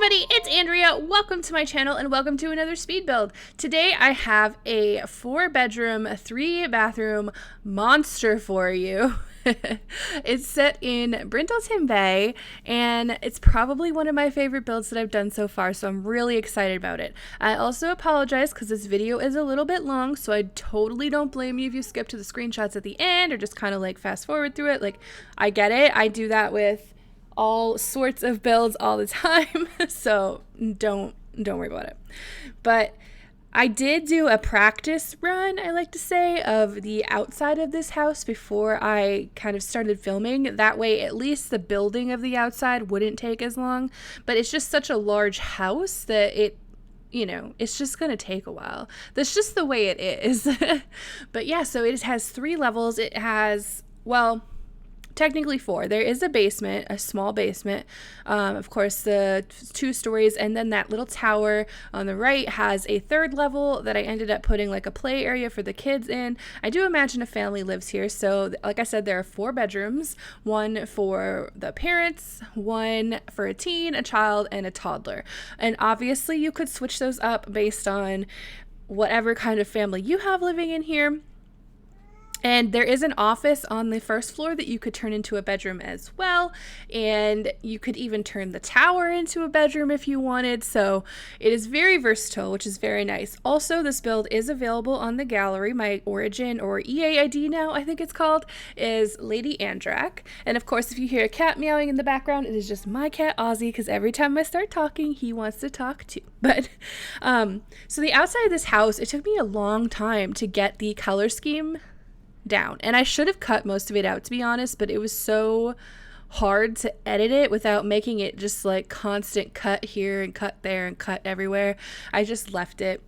everybody, it's Andrea. Welcome to my channel and welcome to another speed build. Today I have a 4-bedroom, 3-bathroom monster for you. It's set in Brindleton Bay and it's probably one of my favorite builds that I've done so far, so I'm really excited about it. I also apologize because this video is a little bit long, so I totally don't blame you if you skip to the screenshots at the end or just kind of like fast forward through it. Like, I get it. I do that with all sorts of builds all the time, so don't worry about it. But I did do a practice run, I like to say, of the outside of this house before I kind of started filming. That way at least the building of the outside wouldn't take as long, but it's just such a large house that it's just gonna take a while. That's just the way it is. But yeah, so it has 3 levels. It has, well, technically 4. There is a basement, a small basement, of course the 2 stories, and then that little tower on the right has a 3rd level that I ended up putting like a play area for the kids in. I do imagine a family lives here, so like I said, there are 4 bedrooms, 1 for the parents, 1 for a teen, a child, and a toddler. And obviously you could switch those up based on whatever kind of family you have living in here. And there is an office on the 1st floor that you could turn into a bedroom as well. And you could even turn the tower into a bedroom if you wanted. So it is very versatile, which is very nice. Also, this build is available on the gallery. My origin, or EA ID now, I think it's called, is LadyAndrak. And of course, if you hear a cat meowing in the background, it is just my cat Ozzy, because every time I start talking, he wants to talk too. But so the outside of this house, it took me a long time to get the color scheme down, and I should have cut most of it out, to be honest, but it was so hard to edit it without making it just like constant cut here and cut there and cut everywhere. I just left it.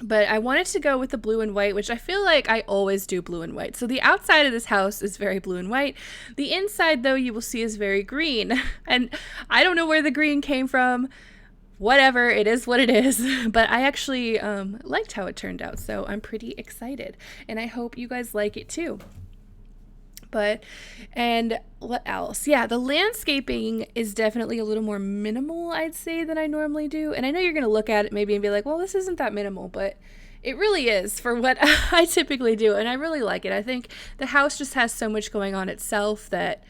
But I wanted to go with the blue and white, which I feel like I always do blue and white. So the outside of this house is very blue and white. The inside, though, you will see is very green. And I don't know where the green came from. Whatever, it is what it is. But I actually liked how it turned out, so I'm pretty excited. And I hope you guys like it too. And what else? Yeah, the landscaping is definitely a little more minimal, I'd say, than I normally do. And I know you're going to look at it maybe and be like, well, this isn't that minimal, but it really is for what I typically do. And I really like it. I think the house just has so much going on itself that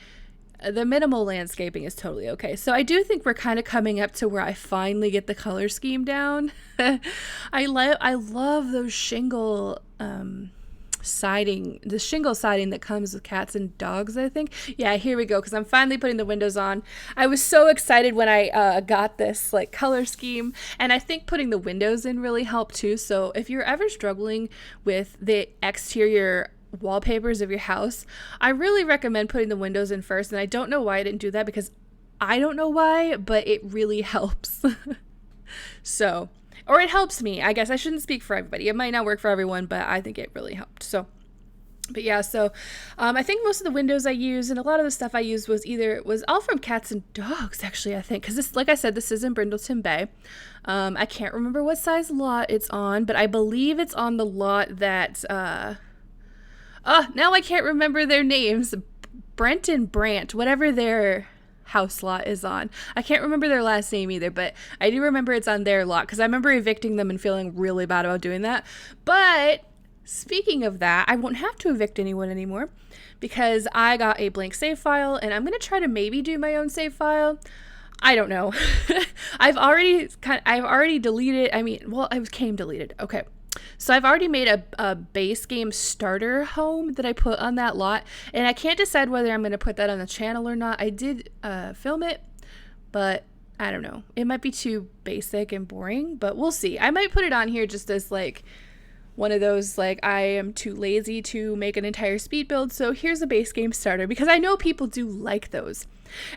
the minimal landscaping is totally okay. So I do think we're kind of coming up to where I finally get the color scheme down. I love those shingle siding, the shingle siding that comes with cats and dogs, I think. Yeah, here we go, because I'm finally putting the windows on. I was so excited when I got this like color scheme, and I think putting the windows in really helped too. So if you're ever struggling with the exterior wallpapers of your house, I really recommend putting the windows in first. And I don't know why I didn't do that, because I don't know why, but it really helps. So, or it helps me. I guess I shouldn't speak for everybody. It might not work for everyone, but I think it really helped. So, but yeah, so I think most of the windows I use and a lot of the stuff I used was all from cats and dogs, actually, I think, because this, like I said, this is in Brindleton Bay. I can't remember what size lot it's on, but I believe it's on the lot that now I can't remember their names. Brent and Brant, whatever their house lot is on. I can't remember their last name either, but I do remember it's on their lot, because I remember evicting them and feeling really bad about doing that. But speaking of that, I won't have to evict anyone anymore, because I got a blank save file, and I'm going to try to maybe do my own save file. I don't know. I've already deleted, it came deleted. Okay. So I've already made a base game starter home that I put on that lot, and I can't decide whether I'm going to put that on the channel or not. I did film it, but I don't know. It might be too basic and boring, but we'll see. I might put it on here just as like one of those, like, I am too lazy to make an entire speed build, so here's a base game starter, because I know people do like those.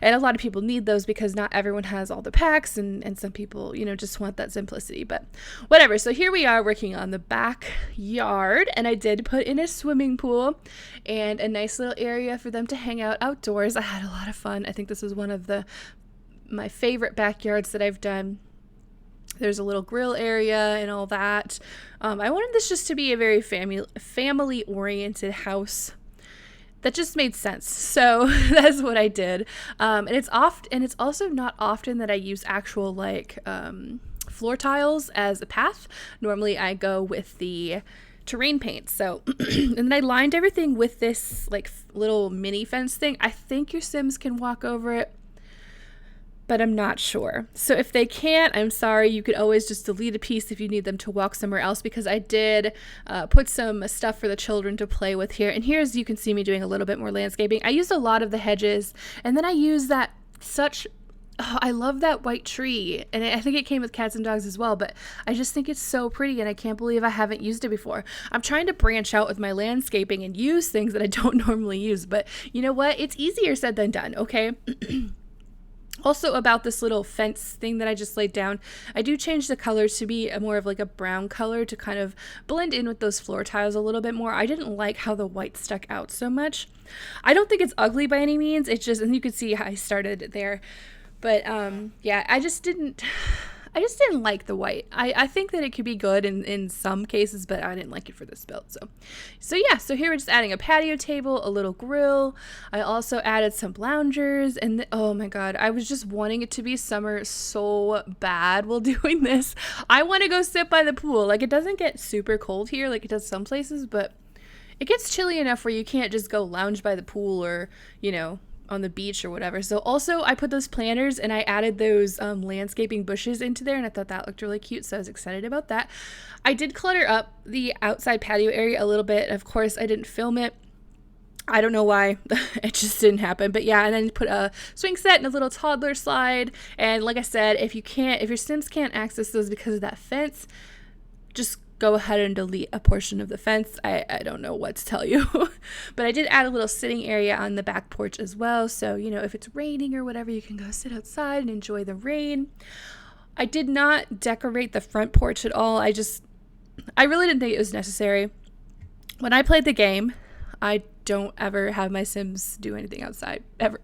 And a lot of people need those because not everyone has all the packs, and some people, just want that simplicity, but whatever. So here we are working on the backyard, and I did put in a swimming pool and a nice little area for them to hang out outdoors. I had a lot of fun. I think this is one of my favorite backyards that I've done. There's a little grill area and all that. I wanted this just to be a very family-oriented house. that just made sense. So that's what I did. And it's also not often that I use actual like floor tiles as a path. Normally I go with the terrain paint. So and then I lined everything with this like little mini fence thing. I think your Sims can walk over it, but I'm not sure. So if they can't, I'm sorry. You could always just delete a piece if you need them to walk somewhere else, because I did put some stuff for the children to play with here. And here's, you can see me doing a little bit more landscaping. I used a lot of the hedges, and then I used that I love that white tree, and I think it came with cats and dogs as well, but I just think it's so pretty, and I can't believe I haven't used it before. I'm trying to branch out with my landscaping and use things that I don't normally use, but you know what? It's easier said than done, okay? Also, about this little fence thing that I just laid down, I do change the colors to be more of like a brown color to kind of blend in with those floor tiles a little bit more. I didn't like how the white stuck out so much. I don't think it's ugly by any means. It's just, and you can see how I started there. But yeah, I just didn't like the white. I think that it could be good in some cases, but I didn't like it for this build. So yeah, so here we're just adding a patio table, a little grill. I also added some loungers, and oh my god, I was just wanting it to be summer so bad while doing this. I want to go sit by the pool. Like, it doesn't get super cold here like it does some places, but it gets chilly enough where you can't just go lounge by the pool or, you know, on the beach or whatever. So also I put those planters and I added those landscaping bushes into there, and I thought that looked really cute, so I was excited about that. I did clutter up the outside patio area a little bit. Of course, I didn't film it. I don't know why. It just didn't happen. But yeah, and then put a swing set and a little toddler slide. And like I said, if your Sims can't access those because of that fence, just go ahead and delete a portion of the fence. I don't know what to tell you. But I did add a little sitting area on the back porch as well. So, you know, if it's raining or whatever, you can go sit outside and enjoy the rain. I did not decorate the front porch at all. I really didn't think it was necessary. When I played the game, I don't ever have my Sims do anything outside, ever.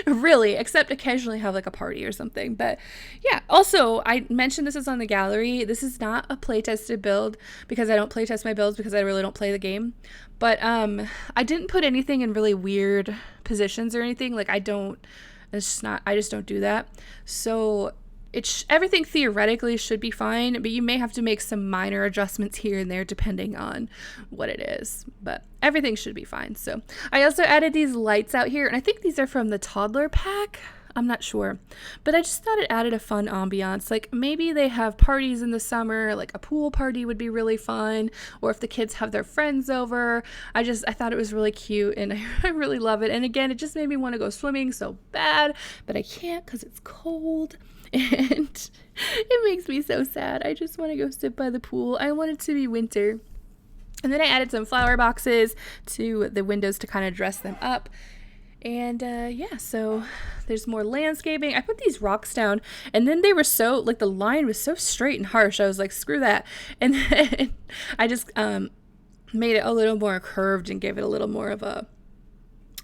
Really, except occasionally have like a party or something. But yeah, also I mentioned this is on the gallery. This is not a playtested build because I don't playtest my builds because I really don't play the game. But I didn't put anything in really weird positions or anything. Like, I just don't do that. So everything theoretically should be fine, but you may have to make some minor adjustments here and there depending on what it is, but everything should be fine. So I also added these lights out here, and I think these are from the toddler pack. I'm not sure, but I just thought it added a fun ambiance. Like, maybe they have parties in the summer, like a pool party would be really fun, or if the kids have their friends over. I thought it was really cute, and I really love it. And again, it just made me want to go swimming so bad, but I can't because it's cold. And it makes me so sad. I just want to go sit by the pool. I want it to be winter. And then I added some flower boxes to the windows to kind of dress them up. And yeah, so there's more landscaping. I put these rocks down, and then they were so, like, the line was so straight and harsh. I was like, screw that. And then I just made it a little more curved and gave it a little more of a,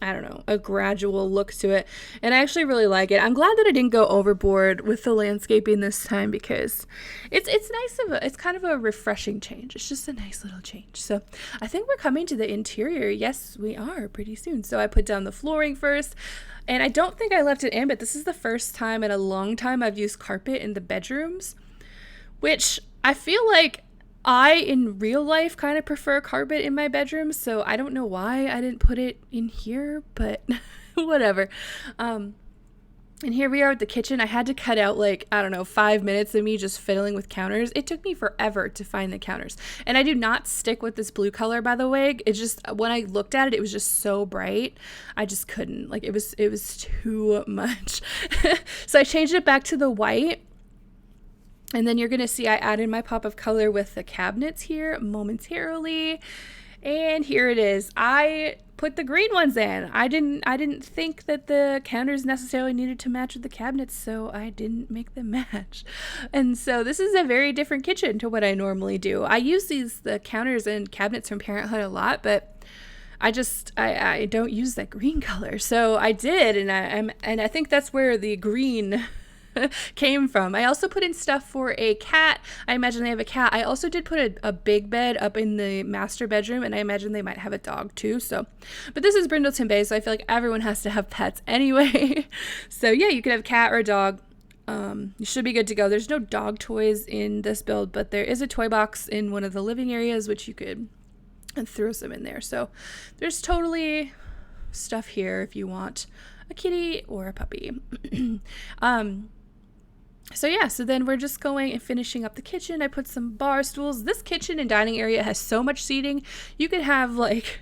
I don't know, a gradual look to it. And I actually really like it. I'm glad that I didn't go overboard with the landscaping this time, because it's nice it's kind of a refreshing change. It's just a nice little change. So I think we're coming to the interior. Yes, we are, pretty soon. So I put down the flooring first, and I don't think I left it in, but this is the first time in a long time I've used carpet in the bedrooms, which I feel like in real life, kind of prefer carpet in my bedroom, so I don't know why I didn't put it in here, but whatever. And here we are at the kitchen. I had to cut out, like, I don't know, 5 minutes of me just fiddling with counters. It took me forever to find the counters. And I do not stick with this blue color, by the way. It's just, when I looked at it, it was just so bright. I just couldn't. Like, it was too much. So I changed it back to the white. And then you're going to see I added my pop of color with the cabinets here momentarily. And here it is. I put the green ones in. I didn't think that the counters necessarily needed to match with the cabinets, so I didn't make them match. And so this is a very different kitchen to what I normally do. I use the counters and cabinets from Parenthood a lot, but I don't use that green color. So I did, and I think that's where the green came from. I also put in stuff for a cat. I imagine they have a cat. I also did put a big bed up in the master bedroom, and I imagine they might have a dog too. So, but this is Brindleton Bay, so I feel like everyone has to have pets anyway. So yeah, you could have a cat or a dog. You should be good to go. There's no dog toys in this build, but there is a toy box in one of the living areas, which you could throw some in there. So there's totally stuff here if you want a kitty or a puppy. So yeah, so then we're just going and finishing up the kitchen. I put some bar stools. This kitchen and dining area has so much seating. You could have like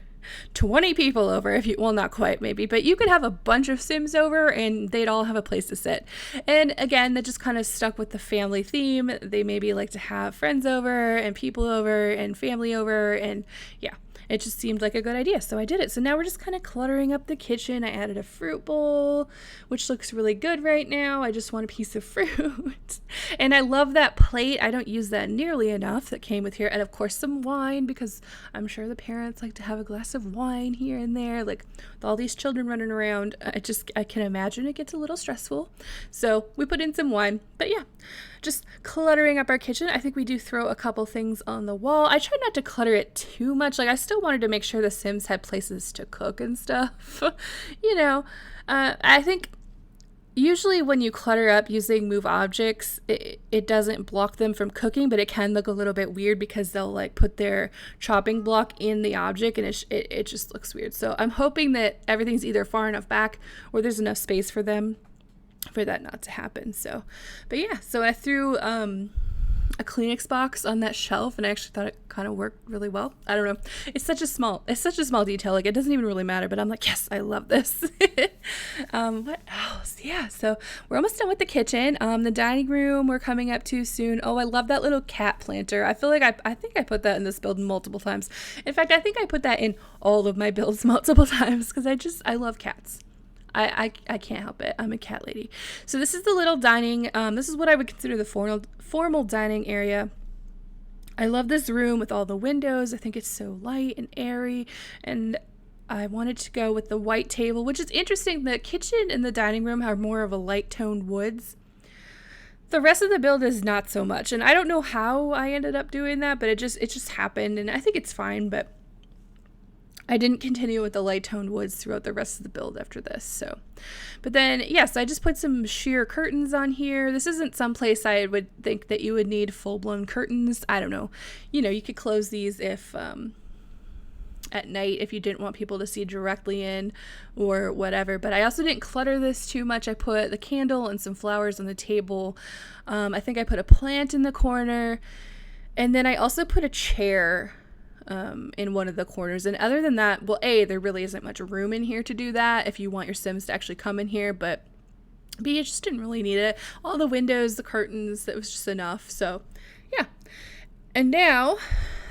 20 people over if you, well, not quite maybe, but you could have a bunch of Sims over and they'd all have a place to sit. And again, that just kind of stuck with the family theme. They maybe like to have friends over and people over and family over, and yeah, it just seemed like a good idea, so I did it. So now we're just kind of cluttering up the kitchen. I added a fruit bowl, which looks really good right now. I just want a piece of fruit. And I love that plate. I don't use that nearly enough that came with here. And of course some wine, because I'm sure the parents like to have a glass of wine here and there. Like with all these children running around, I can imagine it gets a little stressful. So we put in some wine. But yeah, just cluttering up our kitchen. I think we do throw a couple things on the wall. I try not to clutter it too much. Like I still wanted to make sure the Sims had places to cook and stuff. You know, I think usually when you clutter up using move objects, it doesn't block them from cooking, but it can look a little bit weird because they'll like put their chopping block in the object, and it just looks weird. So I'm hoping that everything's either far enough back or there's enough space for them for that not to happen. So, but yeah, so I threw a Kleenex box on that shelf, and I actually thought it kind of worked really well. I don't know. It's such a small detail. Like it doesn't even really matter, but I'm like, yes, I love this. What else? Yeah. So we're almost done with the kitchen. The dining room we're coming up to soon. Oh, I love that little cat planter. I feel like I think I put that in this build multiple times. In fact, I think I put that in all of my builds multiple times because I love cats. I can't help it. I'm a cat lady. So this is the little dining. This is what I would consider the formal dining area. I love this room with all the windows. I think it's so light and airy, and I wanted to go with the white table, which is interesting. The kitchen and the dining room have more of a light toned woods. The rest of the build is not so much, and I don't know how I ended up doing that, but it just happened, and I think it's fine, but I didn't continue with the light toned woods throughout the rest of the build after this. So, but then yes, I just put some sheer curtains on here. This isn't some place I would think that you would need full blown curtains. I don't know. You know, you could close these if at night if you didn't want people to see directly in or whatever. But I also didn't clutter this too much. I put the candle and some flowers on the table. I think I put a plant in the corner, and then I also put a chair in one of the corners. And other than that, well, there really isn't much room in here to do that if you want your Sims to actually come in here, but B, I just didn't really need it. All the windows, the curtains, that was just enough. So yeah. And now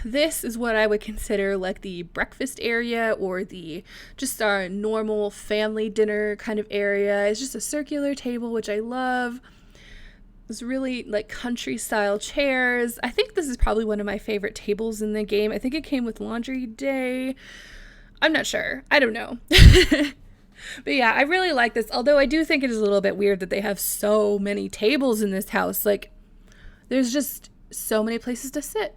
this is what I would consider like the breakfast area, or the just our normal family dinner kind of area. It's just a circular table, which I love. It's really like country style chairs. I think this is probably one of my favorite tables in the game. I think it came with laundry day. I'm not sure. I don't know. But yeah, I really like this. Although I do think it is a little bit weird that they have so many tables in this house. Like there's just so many places to sit.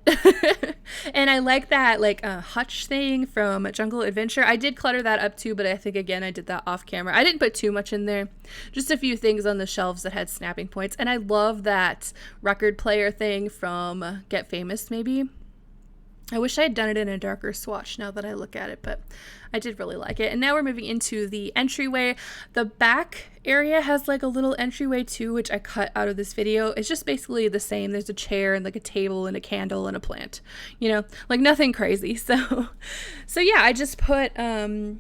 And I like that like hutch thing from Jungle Adventure. I did clutter that up too, but I think again I did that off camera. I didn't put too much in there, just a few things on the shelves that had snapping points. And I love that record player thing from Get Famous. Maybe I wish I had done it in a darker swatch now that I look at it, but I did really like it. And now we're moving into the entryway. The back area has like a little entryway too, which I cut out of this video. It's just basically the same. There's a chair and like a table and a candle and a plant, you know, like nothing crazy. So yeah, I just put a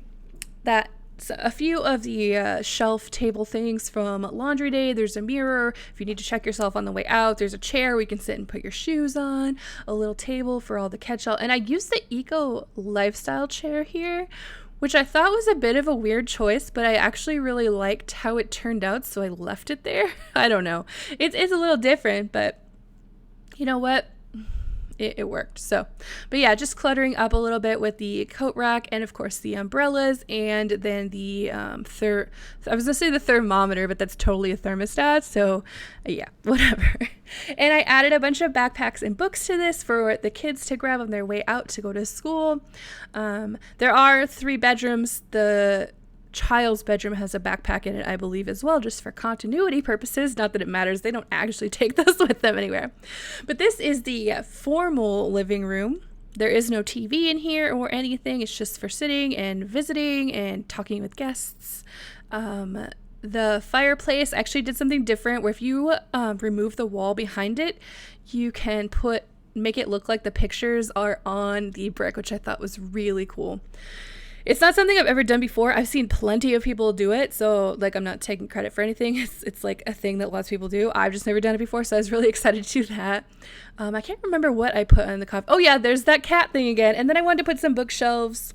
few of the shelf table things from laundry day. There's a mirror if you need to check yourself on the way out. There's a chair where you can sit and put your shoes on, a little table for all the catch-all. And I used the eco lifestyle chair here, which I thought was a bit of a weird choice, but I actually really liked how it turned out, so I left it there. I don't know. It's a little different, but you know what? it worked. So, but yeah, just cluttering up a little bit with the coat rack and of course the umbrellas, and then the I was gonna say the thermometer, but that's totally a thermostat. So yeah, whatever. And I added a bunch of backpacks and books to this for the kids to grab on their way out to go to school. There are 3 bedrooms. The child's bedroom has a backpack in it, I believe, as well, just for continuity purposes. Not that it matters. They don't actually take those with them anywhere. But this is the formal living room. There is no TV in here or anything. It's just for sitting and visiting and talking with guests. The fireplace actually did something different where if you remove the wall behind it, you can make it look like the pictures are on the brick, which I thought was really cool. It's not something I've ever done before. I've seen plenty of people do it, so like I'm not taking credit for anything. It's like a thing that lots of people do. I've just never done it before, so I was really excited to do that. I can't remember what I put on the coffee. Oh yeah, there's that cat thing again. And then I wanted to put some bookshelves.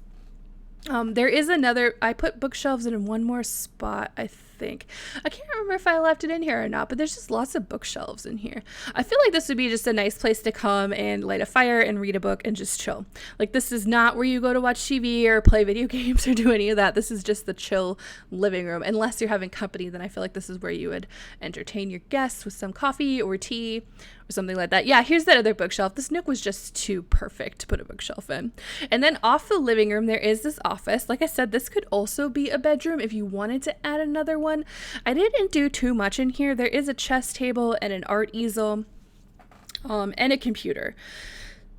There is another, I put bookshelves in one more spot, I think. I can't remember if I left it in here or not, but there's just lots of bookshelves in here. I feel like this would be just a nice place to come and light a fire and read a book and just chill. Like, this is not where you go to watch TV or play video games or do any of that. This is just the chill living room. Unless you're having company, then I feel like this is where you would entertain your guests with some coffee or tea or something like that. Yeah, here's that other bookshelf. This nook was just too perfect to put a bookshelf in. And then off the living room, there is this office. Like I said, this could also be a bedroom if you wanted to add another one. I didn't do too much in here. There is a chess table and an art easel, and a computer.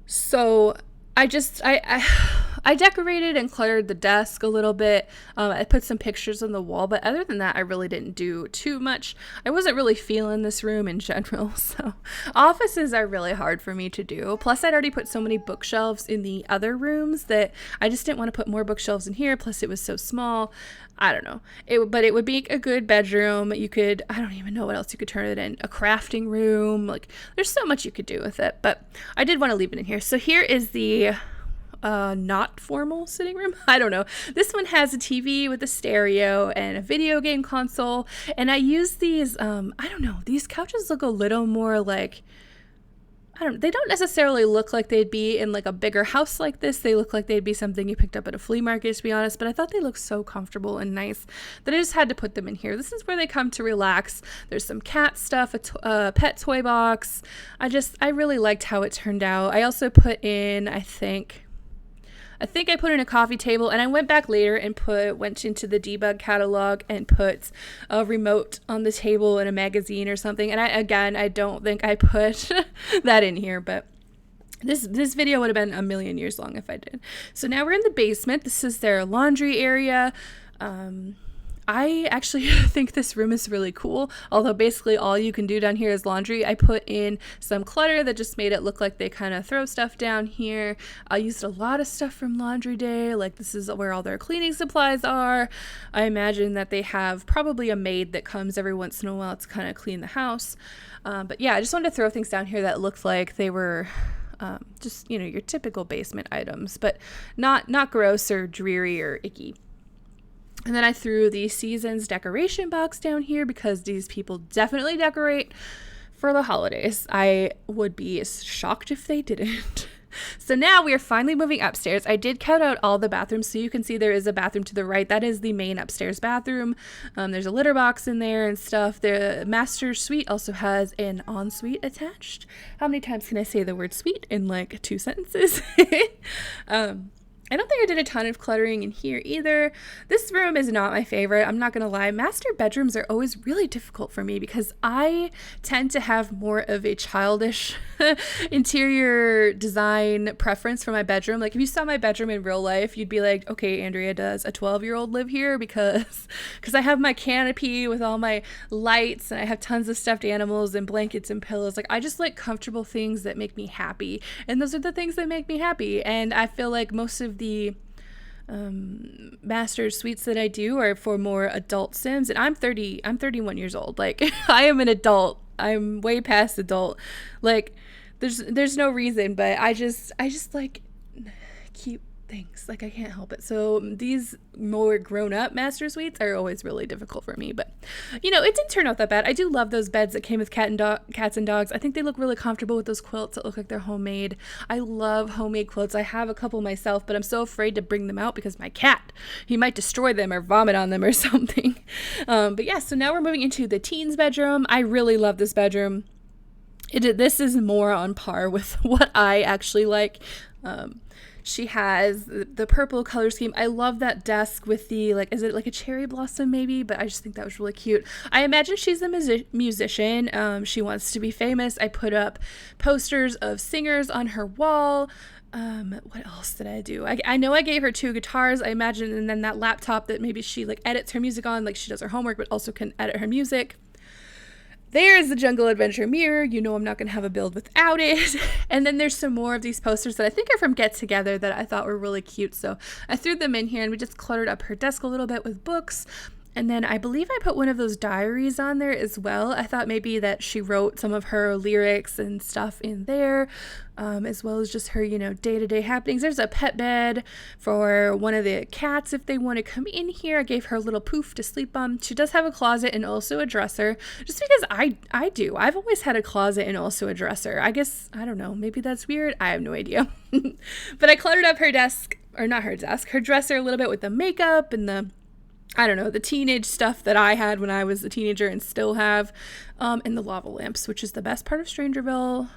So I decorated and cluttered the desk a little bit. I put some pictures on the wall, but other than that, I really didn't do too much. I wasn't really feeling this room in general, so offices are really hard for me to do. Plus, I'd already put so many bookshelves in the other rooms that I just didn't want to put more bookshelves in here. Plus, it was so small. I don't know. But it would be a good bedroom. You could, I don't even know what else you could turn it in. A crafting room. Like, there's so much you could do with it, but I did want to leave it in here. So here is the not formal sitting room. I don't know. This one has a TV with a stereo and a video game console. And I use these, I don't know, these couches look a little more like, they don't necessarily look like they'd be in like a bigger house like this. They look like they'd be something you picked up at a flea market, to be honest, but I thought they looked so comfortable and nice that I just had to put them in here. This is where they come to relax. There's some cat stuff, a pet toy box. I really liked how it turned out. I also put in, I think I put in a coffee table, and I went back later and went into the Debug catalog and put a remote on the table and a magazine or something. And I don't think I put that in here, but this video would have been a million years long if I did. So now we're in the basement. This is their laundry area. I actually think this room is really cool, although basically all you can do down here is laundry. I put in some clutter that just made it look like they kind of throw stuff down here. I used a lot of stuff from laundry day, like this is where all their cleaning supplies are. I imagine that they have probably a maid that comes every once in a while to kind of clean the house. But yeah, I just wanted to throw things down here that looked like they were just, your typical basement items, but not gross or dreary or icky. And then I threw the Seasons decoration box down here because these people definitely decorate for the holidays. I would be shocked if they didn't. So now we are finally moving upstairs. I did cut out all the bathrooms, so you can see there is a bathroom to the right. That is the main upstairs bathroom. There's a litter box in there and stuff. The master suite also has an ensuite attached. How many times can I say the word suite in like 2 sentences? I don't think I did a ton of cluttering in here either. This room is not my favorite. I'm not going to lie. Master bedrooms are always really difficult for me because I tend to have more of a childish interior design preference for my bedroom. Like if you saw my bedroom in real life, you'd be like, okay, Andrea, does a 12-year-old live here? Because I have my canopy with all my lights and I have tons of stuffed animals and blankets and pillows. Like I just like comfortable things that make me happy. And those are the things that make me happy. And I feel like most of the master suites that I do are for more adult Sims, and I'm 31 years old. Like I am an adult. I'm way past adult. Like there's no reason, but I just like keep things. Like, I can't help it. So these more grown-up master suites are always really difficult for me. But, you know, it didn't turn out that bad. I do love those beds that came with cats and dogs. I think they look really comfortable with those quilts that look like they're homemade. I love homemade quilts. I have a couple myself, but I'm so afraid to bring them out because my cat, he might destroy them or vomit on them or something. But yeah, so now we're moving into the teens bedroom. I really love this bedroom. This is more on par with what I actually like. She has the purple color scheme. I love that desk with the, like, is it like a cherry blossom maybe? But I just think that was really cute. I imagine she's a musician. She wants to be famous. I put up posters of singers on her wall. What else did I do? I know I gave her 2 guitars, I imagine, and then that laptop that maybe she like edits her music on, like she does her homework, but also can edit her music. There's the Jungle Adventure mirror. You know I'm not going to have a build without it. And then there's some more of these posters that I think are from Get Together that I thought were really cute. So I threw them in here and we just cluttered up her desk a little bit with books. And then I believe I put one of those diaries on there as well. I thought maybe that she wrote some of her lyrics and stuff in there, as well as just her, you know, day-to-day happenings. There's a pet bed for one of the cats if they want to come in here. I gave her a little poof to sleep on. She does have a closet and also a dresser, just because I do. I've always had a closet and also a dresser. I guess, I don't know, maybe that's weird. I have no idea. But I cluttered up her desk, or not her desk, her dresser a little bit with the makeup and the, I don't know, the teenage stuff that I had when I was a teenager and still have, and the lava lamps, which is the best part of Strangerville.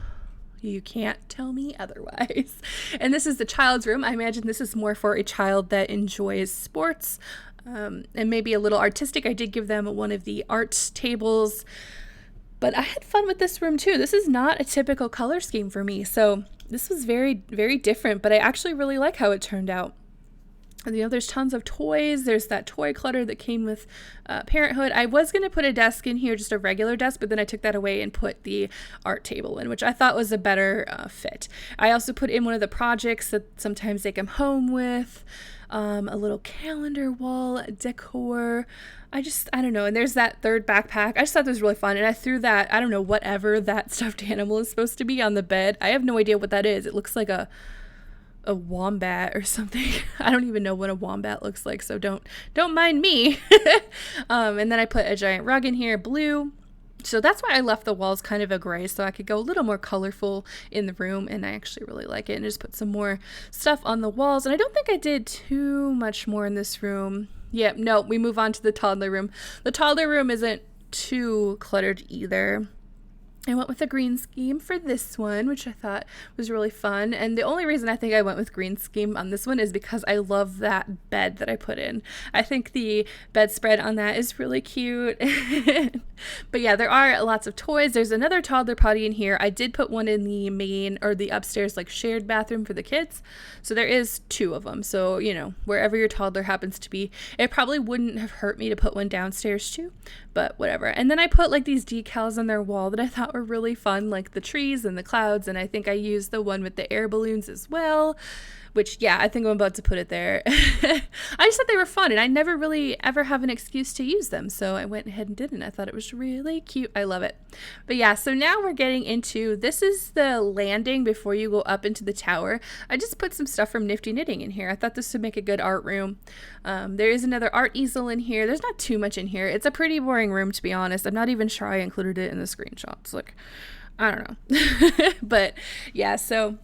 You can't tell me otherwise. And this is the child's room. I imagine this is more for a child that enjoys sports, and maybe a little artistic. I did give them one of the art tables, but I had fun with this room too. This is not a typical color scheme for me, so this was very, very different, but I actually really like how it turned out. And, you know, there's tons of toys. There's that toy clutter that came with Parenthood. I was going to put a desk in here, just a regular desk, but then I took that away and put the art table in, which I thought was a better fit. I also put in one of the projects that sometimes they come home with, a little calendar wall decor. I don't know. And there's that third backpack. I just thought this was really fun. And I threw that, I don't know, whatever that stuffed animal is supposed to be on the bed. I have no idea what that is. It looks like a wombat or something. I don't even know what a wombat looks like, so don't mind me. And then I put a giant rug in here, blue. So that's why I left the walls kind of a gray, so I could go a little more colorful in the room, and I actually really like it. And just put some more stuff on the walls, and I don't think I did too much more in this room. Yeah, no, we move on to the toddler room. The toddler room isn't too cluttered either. I went with a green scheme for this one, which I thought was really fun. And the only reason I think I went with green scheme on this one is because I love that bed that I put in. I think the bedspread on that is really cute. But yeah, there are lots of toys. There's another toddler potty in here. I did put one in the main, or the upstairs, like shared bathroom for the kids. So there is 2 of them. So, you know, wherever your toddler happens to be, it probably wouldn't have hurt me to put one downstairs too, but whatever. And then I put like these decals on their wall that I thought were really fun, like the trees and the clouds, and I think I used the one with the air balloons as well, which, yeah, I think I'm about to put it there. I just thought they were fun, and I never really ever have an excuse to use them, so I went ahead and did it, and I thought it was really cute. I love it. But yeah, so now we're getting into, this is the landing before you go up into the tower. I just put some stuff from Nifty Knitting in here. I thought this would make a good art room. There is another art easel in here. There's not too much in here. It's a pretty boring room, to be honest. I'm not even sure I included it in the screenshots. Like, I don't know. But yeah, so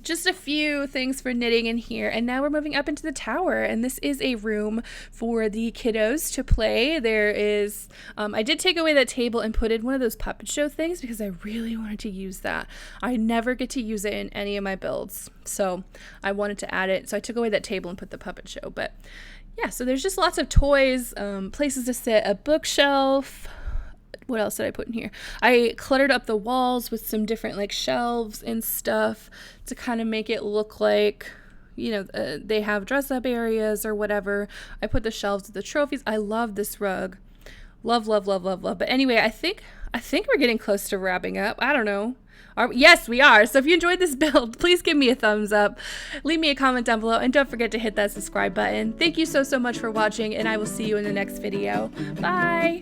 just a few things for knitting in here, and now we're moving up into the tower, and this is a room for the kiddos to play. There is, I did take away that table and put in one of those puppet show things because I really wanted to use that. I never get to use it in any of my builds, so I wanted to add it. So I took away that table and put the puppet show. But yeah, so there's just lots of toys, places to sit, a bookshelf. What else did I put in here? I cluttered up the walls with some different like shelves and stuff to kind of make it look like, you know, they have dress up areas or whatever. I put the shelves with the trophies. I love this rug. Love, love, love, love, love. But anyway, I think we're getting close to wrapping up. I don't know. Yes, we are. So if you enjoyed this build, please give me a thumbs up. Leave me a comment down below, and don't forget to hit that subscribe button. Thank you so much for watching, and I will see you in the next video. Bye.